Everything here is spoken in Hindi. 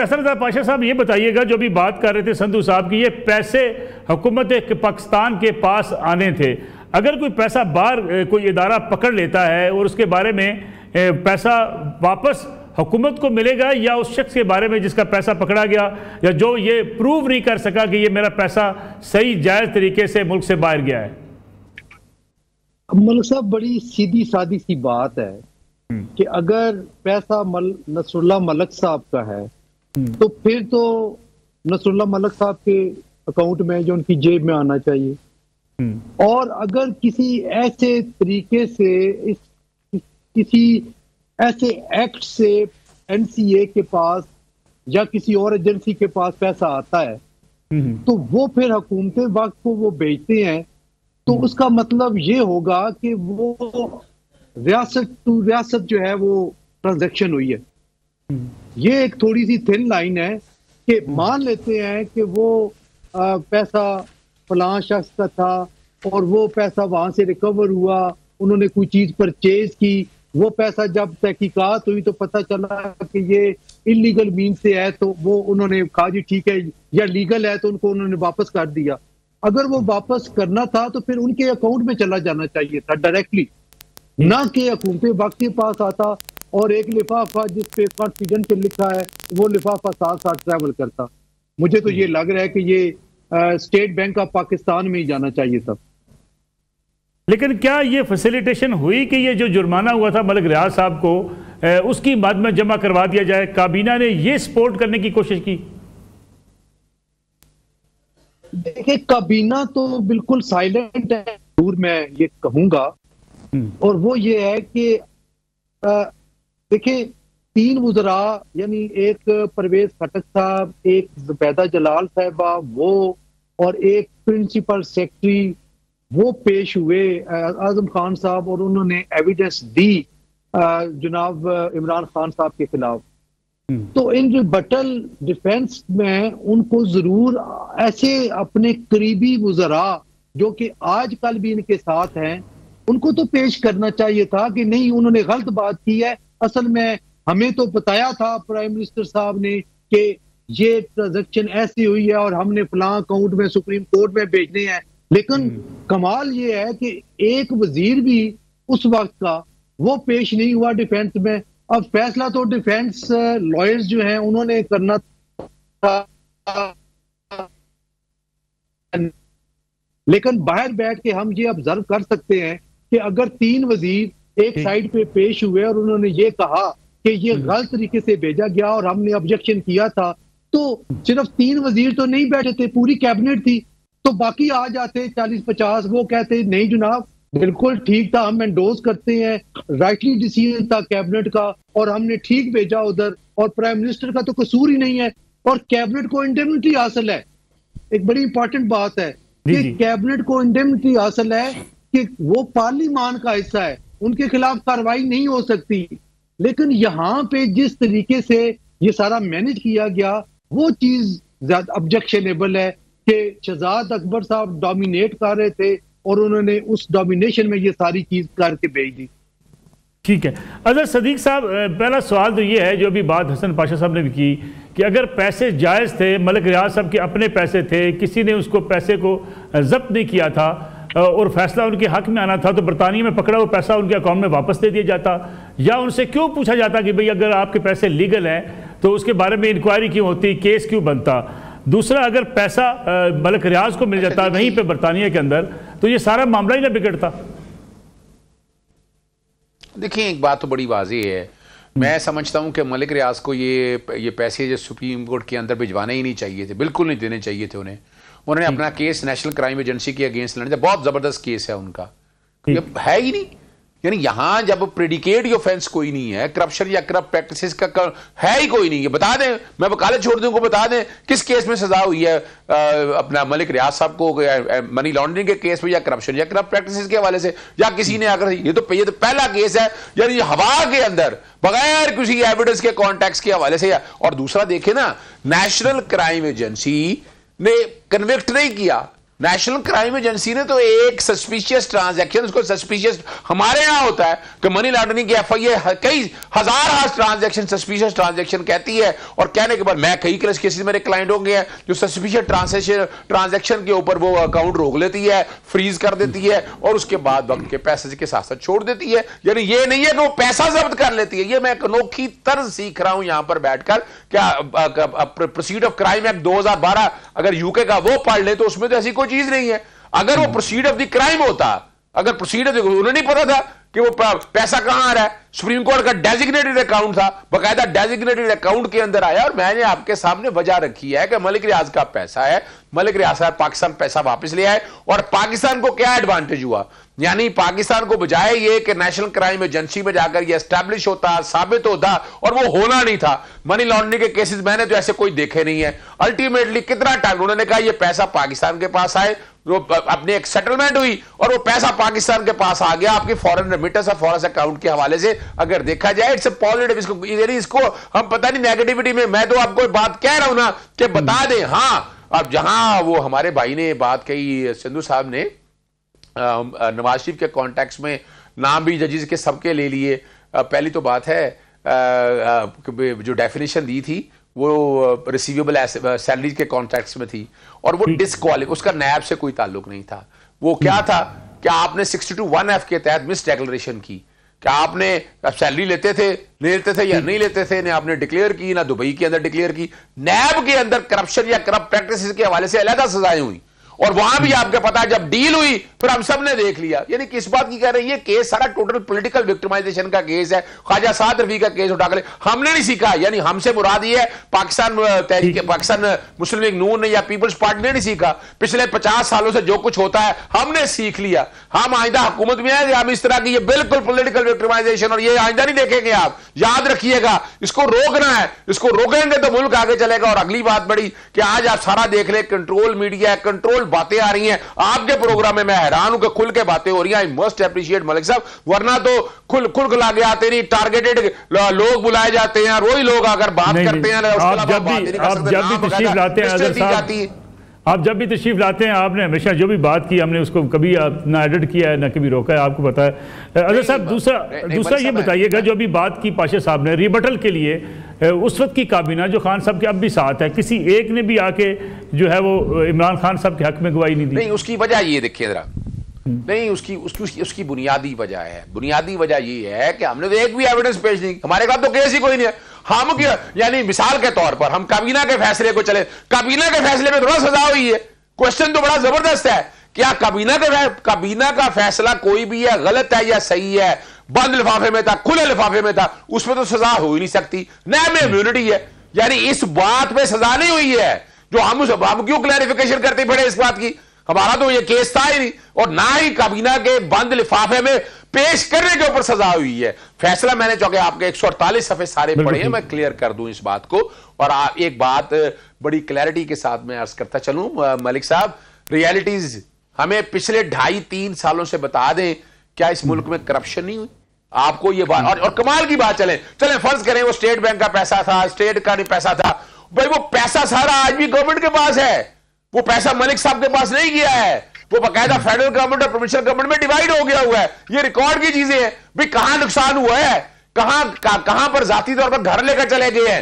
हसन पाशा साहब ये बताइएगा, जो भी बात कर रहे थे संधू साहब की, ये पैसे हुकूमत पाकिस्तान के पास आने थे, अगर कोई पैसा बाहर कोई इदारा पकड़ लेता है और उसके बारे में पैसा वापस हुकूमत को मिलेगा, या उस शख्स के बारे में जिसका पैसा पकड़ा गया या जो ये प्रूव नहीं कर सका कि ये मेरा पैसा सही जायज़ तरीके से मुल्क से बाहर गया है? मलिक साहब, बड़ी सीधी सादी सी बात है कि अगर पैसा नसरुल्लाह मलिक साहब का है तो फिर तो नसरुल्लाह मलिक साहब के अकाउंट में, जो उनकी जेब में आना चाहिए। और अगर किसी ऐसे तरीके से किसी ऐसे एक्ट से एनसीए के पास या किसी और एजेंसी के पास पैसा आता है तो वो फिर हुकूमतें वक्त को वो बेचते हैं, तो उसका मतलब ये होगा कि वो रियासत टू रियासत जो है वो ट्रांजैक्शन हुई है। ये एक थोड़ी सी थिन लाइन है कि मान लेते हैं कि वो पैसा फलां शख्स का था और वो पैसा वहां से रिकवर हुआ, उन्होंने कोई चीज परचेज की, वो पैसा जब तहकीकात हुई तो पता चला कि ये इलीगल मीन से है, तो वो उन्होंने कहा जी ठीक है, या लीगल है तो उनको उन्होंने वापस कर दिया। अगर वो वापस करना था तो फिर उनके अकाउंट में चला जाना चाहिए था डायरेक्टली, ना कि हुकूमत वक्त के पास आता और एक लिफाफा जिस पे कॉन्फिडेंशियल लिखा है वो लिफाफा साथ साथ ट्रैवल करता। मुझे तो ये लग रहा है कि ये स्टेट बैंक ऑफ पाकिस्तान में ही जाना चाहिए था। लेकिन क्या ये फैसिलिटेशन हुई कि ये जो जुर्माना हुआ था मलिक रियाज साहब को उसकी बाद में जमा करवा दिया जाए? काबीना ने ये सपोर्ट करने की कोशिश की? देखिए, काबीना तो बिल्कुल साइलेंट है, दूर मैं ये कहूंगा, और वो ये है कि देखिए 3 वुज़रा, यानी एक परवेज खटक साहब, एक ज़ुबैदा जलाल साहिबा, वो और एक प्रिंसिपल सेक्रेटरी, वो पेश हुए आजम खान साहब, और उन्होंने एविडेंस दी जनाब इमरान खान साहब के खिलाफ। तो इन रिबटल डिफेंस में उनको जरूर ऐसे अपने करीबी वुज़रा जो कि आज कल भी इनके साथ हैं, उनको तो पेश करना चाहिए था कि नहीं, उन्होंने गलत बात की है। असल में हमें तो बताया था प्राइम मिनिस्टर साहब ने कि ये ट्रांजैक्शन ऐसी हुई है और हमने फलां अकाउंट में सुप्रीम कोर्ट में भेजने हैं। लेकिन कमाल ये है कि एक वजीर भी उस वक्त का वो पेश नहीं हुआ डिफेंस में। अब फैसला तो डिफेंस लॉयर्स जो हैं उन्होंने करना था, लेकिन बाहर बैठ के हम ये ऑब्जर्व कर सकते हैं कि अगर 3 वजीर एक साइड पे पेश हुए और उन्होंने ये कहा कि ये गलत तरीके से भेजा गया और हमने ऑब्जेक्शन किया था, तो सिर्फ 3 वजीर तो नहीं बैठे थे, पूरी कैबिनेट थी। तो बाकी आ जाते 40-50, वो कहते नहीं जनाब बिल्कुल ठीक था, हम एंडोर्स करते हैं, राइटली डिसीजन था कैबिनेट का और हमने ठीक भेजा उधर, और प्राइम मिनिस्टर का तो कसूर ही नहीं है, और कैबिनेट को इंडेमनिटी हासिल है। एक बड़ी इंपॉर्टेंट बात है कि कैबिनेट को इंडेमनिटी हासिल है कि वो पार्लियामान का हिस्सा है, उनके खिलाफ कार्रवाई नहीं हो सकती। लेकिन यहाँ पे जिस तरीके से ये सारा मैनेज किया गया वो चीज ज्यादा ऑब्जेक्शनेबल है कि शहजाद अकबर साहब डोमिनेट कर रहे थे और उन्होंने उस डोमिनेशन में ये सारी चीज करके भेज दी। ठीक है अजहर सदीक साहब, पहला सवाल तो ये है जो अभी बात हसन पाशा साहब ने भी की कि अगर पैसे जायज़ थे, मलिक रियाज साहब के अपने पैसे थे, किसी ने उसको पैसे को जब्त नहीं किया था और फैसला उनके हक में आना था, तो बरतानिया में पकड़ा हुआ पैसा उनके अकाउंट में वापस दे दिया जाता, या उनसे क्यों पूछा जाता कि भाई अगर आपके पैसे लीगल हैं तो उसके बारे में इंक्वायरी क्यों होती, केस क्यों बनता? दूसरा, अगर पैसा मलिक रियाज को मिल जाता वहीं पे बरतानिया के अंदर, तो ये सारा मामला ही ना बिगड़ता। देखिए, एक बात तो बड़ी वाज़ेह है, मैं समझता हूं कि मलिक रियाज को ये पैसे जो सुप्रीम कोर्ट के अंदर भिजवाने ही नहीं चाहिए थे, बिल्कुल नहीं देने चाहिए थे उन्हें। उन्होंने अपना केस नेशनल क्राइम एजेंसी के अगेंस्ट लड़ने, बहुत जबरदस्त केस है उनका, है ही नहीं। यानी यहां जब प्रेडिकेट ऑफेंस कोई नहीं है, करप्शन या करप्ट प्रैक्टिसेस का है ही कोई नहीं है, बता दें, मैं वकालत छोड़ दूं को बता दें किस केस में सजा हुई है अपना मलिक रियाज साहब को, मनी लॉन्ड्रिंग के केस में या करप्शन या करप्ट प्रैक्टिसेस के हवाले से, या किसी ने अगर ये तो पहला केस है यानी हवा के अंदर बगैर किसी एविडेंस के कॉन्टेक्स्ट के हवाले से। और दूसरा देखें ना, नेशनल क्राइम एजेंसी ने कन्विक्ट नहीं किया, नेशनल क्राइम एजेंसी ने तो एक सस्पिशियस ट्रांजैक्शन, उसको सस्पिशियस हमारे यहां होता है कि मनी लॉन्ड्रिंग की एफआईआर कई हजार ट्रांजैक्शन सस्पिशियस ट्रांजैक्शन कहती है, और कहने के बाद मैं कई केसेस मेरे क्लाइंट हो गए हैं जो सस्पिशियस ट्रांजैक्शन के ऊपर वो अकाउंट रोक लेती है, फ्रीज कर देती है, और उसके बाद वक्त के पैसे के साथ साथ छोड़ देती है। यानी ये नहीं है कि वो पैसा जब्त कर लेती है। ये मैं एक अनोखी तर्ज सीख रहा हूं यहां पर बैठकर। क्या प्रोसीड ऑफ क्राइम एक्ट 2012 अगर यूके का वो पढ़ ले तो उसमें तो ऐसी कोई चीज नहीं है। अगर वो प्रोसीड ऑफ द क्राइम होता, अगर प्रोसीड ऑफ, उन्हें नहीं पता था कि वो पैसा कहां आ रहा है। सुप्रीम कोर्ट का डेजिग्नेटेड अकाउंट था, बकायदा डेजिग्नेटेड अकाउंट के अंदर आया, और मैंने आपके सामने वजह रखी है कि मलिक रियाज का पैसा है, मलिक रियाज साहब पाकिस्तान पैसा वापस ले आए, और पाकिस्तान को क्या एडवांटेज हुआ। यानी पाकिस्तान को बजाय ये कि नेशनल क्राइम एजेंसी में जाकर ये एस्टैब्लिश होता, साबित होता, और वो होना नहीं था। मनी लॉन्ड्रिंग के केसेस मैंने तो ऐसे कोई देखे नहीं है। अल्टीमेटली कितना टाइम उन्होंने कहा ये पैसा पाकिस्तान के पास आए, वो अपनी एक सेटलमेंट हुई और वो पैसा पाकिस्तान के पास आ गया आपके फॉरेन रेमिटेंस और फॉरेन अकाउंट के हवाले से। अगर देखा जाए इट्स पॉजिटिव। इसको हम पता नहीं नेगेटिविटी में, मैं तो आपको बात कह रहा हूं ना कि बता दें। हाँ, अब जहां वो हमारे भाई ने बात कही, सिंधु साहब ने नवाज शरीफ के कॉन्टेक्स्ट में नाम भी जजेस के सबके ले लिए। पहली तो बात है जो डेफिनेशन दी थी वो रिसीवेबल सैलरी के कॉन्ट्रैक्ट्स में थी, और वो डिसक्वालिफाई, उसका नैब से कोई ताल्लुक नहीं था। वो क्या था कि आपने 62(1)(f) के तहत मिस डिक्लेरेशन की। क्या आपने सैलरी लेते थे या नहीं लेते थे, ना आपने डिक्लेयर की, ना दुबई के अंदर डिक्लेयर की। नैब के अंदर करप्शन या करप्ट प्रैक्टिसेस के हवाले से अलग सजाएं हुई, और वहां भी आपको पता है जब डील हुई फिर हम सब ने देख लिया। यानी किस बात की कह रहे हैं, ये केस सारा टोटल पॉलिटिकल विक्टिमाइजेशन का केस है। ख्वाजा साद रफी का केस उठाकर हमने नहीं सीखा, यानी हमसे मुराद ये है पाकिस्तान मुस्लिम लीग नून ने या पीपल्स पार्टी ने नहीं सीखा। पिछले 50 सालों से जो कुछ होता है हमने सीख लिया। हम आइंदा हुकूमत में आए, हम इस तरह की ये बिल्कुल पॉलिटिकल विक्टिमाइजेशन और ये आइंदा नहीं देखेंगे। आप याद रखिएगा, इसको रोकना है, इसको रोकेंगे तो मुल्क आगे चलेगा। और अगली बात बड़ी कि आज आप सारा देख ले, कंट्रोल मीडिया, कंट्रोल बातें आ रही हैं आपके प्रोग्राम में। मैं हैरान हूं कि खुल के बातें हो रही हैं। आई मस्ट अप्रिशिएट मलिक साहब, वरना तो खुल खुला के आते नहीं, टारगेटेड लोग बुलाए जाते हैं, वही लोग अगर बात करते हैं। आप जब भी तशरीफ लाते हैं, आप जब भी तशरीफ लाते हैं, आपने हमेशा जो भी बात की हमने उसको कभी ना एडिट किया है ना कभी रोका है, आपको पता है। अजहर साहब, दूसरा ये बताइएगा, जो अभी बात की पाशा साहब ने रिबटल के लिए उस वक्त की काबीना जो खान साहब के अब भी साथ है, किसी एक ने भी आके जो है वो इमरान खान साहब के हक में गवाही नहीं दी। नहीं, उसकी वजह ये देखिए जरा, नहीं उसकी बुनियादी वजह है। बुनियादी वजह ये है कि हमने तो एक भी एविडेंस पेश नहीं, हमारे पास तो केस ही कोई नहीं है। हम क्या, यानी मिसाल के तौर पर हम काबीना के फैसले को चले, काबीना के फैसले में थोड़ा सजा हुई है। क्वेश्चन तो बड़ा जबरदस्त है, क्या काबीना का फैसला कोई भी है गलत है या सही है, बंद लिफाफे में था, खुले लिफाफे में था, उसमें तो सजा हो ही नहीं सकती। नैब में इम्यूनिटी है, यानी इस बात में सजा नहीं हुई है। जो हम क्यों क्लैरिफिकेशन करते पड़े इस बात की, हमारा तो ये केस था ही नहीं, और ना ही काबीना के बंद लिफाफे में पेश करने के ऊपर सजा हुई है। फैसला मैंने चौके आपके 148 सफ़े सारे पढ़े हैं, मैं क्लियर कर दूं इस बात को। और एक बात बड़ी क्लैरिटी के साथ मैं अर्ज करता चलूं मलिक साहब, रियलिटीज हमें पिछले 2.5-3 सालों से बता दें, क्या इस मुल्क में करप्शन नहीं हुई? आपको ये बात, और कमाल की बात, चले फर्ज करें वो स्टेट बैंक का पैसा था, स्टेट का नहीं पैसा था, भाई वो पैसा सारा आज भी गवर्नमेंट के पास है। वो पैसा मलिक साहब के पास नहीं गया है, वो बकायदा फेडरल गवर्नमेंट और प्रोविंशियल गवर्नमेंट में डिवाइड हो गया हुआ है। ये रिकॉर्ड की चीजें हैं भाई, कहां नुकसान हुआ है, कहां पर जाती तौर पर घर लेकर चले गए हैं,